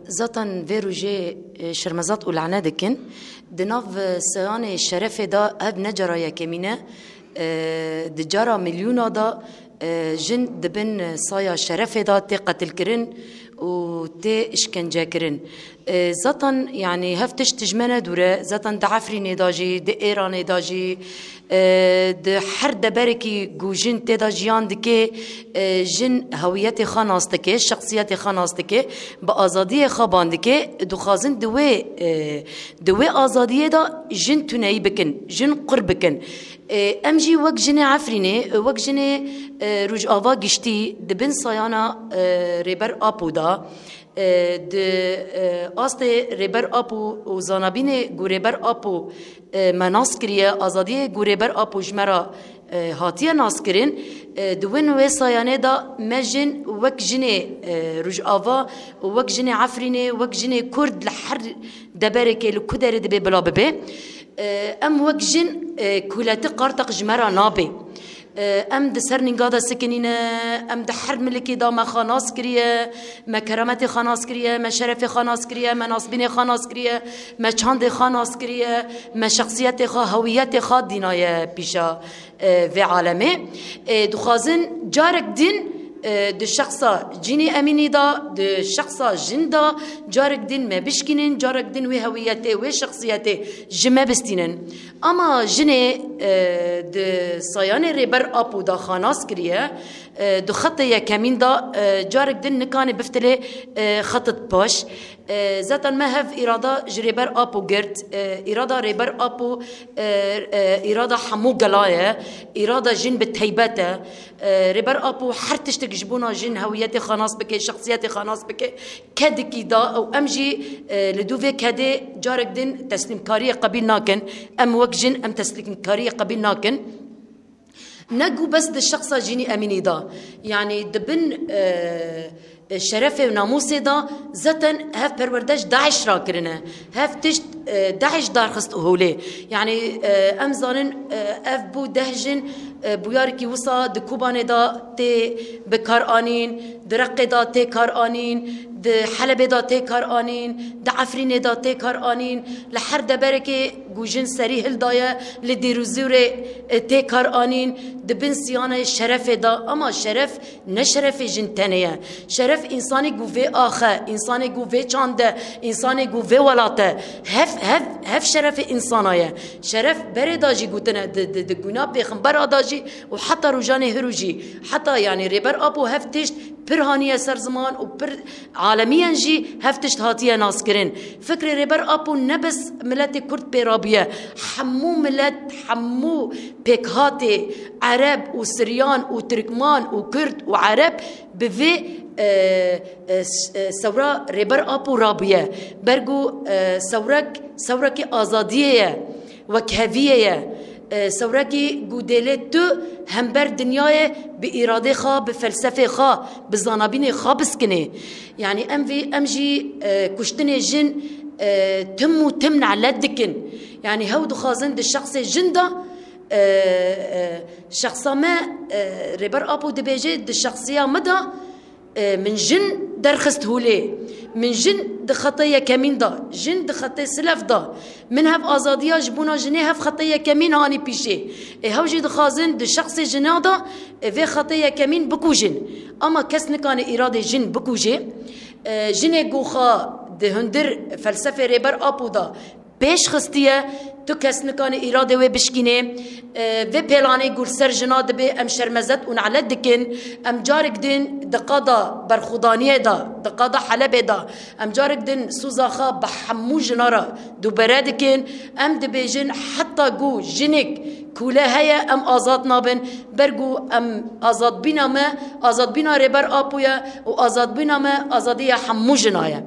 زاتن فيروجي شرمزات ولعنا دكن دناف سياني الشرفة دا هب نجرا يكمينة دجارة مليون دا جن دبن صايا شرفة دا تي قتل كرن و تي اشكنجا كرن زاتن يعني هفتش تجمنا دورة زاتن دعفري نداجي دي ايران نداجي ده هر دبرکی گوجن تدا جیان دکه جن هویت خاناست که شخصیت خاناست که با آزادی خابان دکه دخازن دوی آزادی دا جن تونایی بکن جن قرب بکن امجی وق جن عفرینه وق جن روج آوا گشتی دبن سایانا ریبر آپو دا د آست ریبر آپو و زانبین گو ریبر آپو مناس کریه آزادی گو ریبر آپو جمرا هاتیه ناس کرین دوین و سایانه دا مجن وک جنه روج آوا وک جنه عفرینه وک جنه کرد لحر دبرکه لکدر دبی بلا ببی ام وک جن کولت قارتق جمرا نابی ام د سرنگادا سکنینه ام د هر ملکی دا ما خاناس کریه ما کرامت خاناس کریه ما شرف خاناس کریه ما ناسبین خاناس کریه ما چاند خاناس کریه ما شخصیت خا هویت خا دینای پیشا و عالمه دخازن جارک دین د شخصا جینی امینی دا د شخصا جن دا جارک دین ما بشکنن جارک دین و هویته و شخصیته جمع بستینن اما جنه د سایان ریبر آپو دا خاناس کریه دو خط یکمین دا جارک دین نکانه بفتله خطت باش زاتن ما هف اراده جریبر آپو گرد اراده ریبر آپو اراده حمو گلایه اراده جن بتهیبته ریبر آپو هر تشتک جبونا جن هویت خاناس بکه شخصیت خاناس بکه کدکی دا او امجی لدوفه کده جارک دین تسلیم کاری قبیل ناکن ام وک جن ام تسلیم کاری قبیل ناکن نجو بس ده الشخص جيني أميني دا يعني دبن شرفه وناموسه دا زتن هف پروردش داعش را کرنه هف تشت داعش دار خست هوله يعني امزانن اف بو دهجن بوياركي وصا دكوبانه دا تي بكار آنين درق دا تي كار آنين د حلب دا تي كار آنين د عفرين دا تي كار آنين لحر دبركي جوجن سري هل دايا لديروزوري تي كار آنين دبن سيانه شرف دا اما شرف نشرف جنتانيه شرف انساني جوفي آخر انساني جوفي چانده انساني جوفي ولاته هف شرف انسانيه شرف برداجي قوتنا د گنا پیغمبر داجي وحتى رجاني هروجي حتى يعني ريبر ابو هفتشت برهانيه سر زمان و بر عالميا جي هفتشت هاتيه ناس كرين فكر ريبر ابو نبس ملت كرد بيرابيه حمو ملت حمو بيكهاتي عرب وسريان وتركمان وكرد وعرب بفي ثورة ريبر ابو رابيه برجو ثورك آزاديه وكهفيه ثوركي جودلت همبر دنیای به اراده خا به فلسفه خا به زانبین خا بسکنه يعني امجي كشتني جن تم على دكن يعني هود خازن الشخص جندا شخصا ما ريبر ابو دبيجي الشخصيه مدى من جن درخست هولي من جن دخطيه كمين دا جن دخطيه سلف دا من هف ازاديه جبونا جني هف خطيه كمين هاني بيشي هوجي دخازن د شخص جنادا في خطيه كمين بكوجن اما كسن كان اراده جن بكوجي جني جوخا دهندر فلسفه ريبر ابو دا پیش خستیه تو کس نکان اراده و بشکینه و پیلانه گل سر جناد به ام شرمزت اون علت دکن ام جارک دین دقادا برخودانیه دا دقادا حلب دا ام جارک دین سوزاخا بحمو جنارا دو برادکن ام دبیجن حتی گو جنک کوله هيا ام آزاد نابن برگو ام آزاد بینا ما آزاد بینا ربر آپویا و آزاد بینا ما آزادی حمو جنایا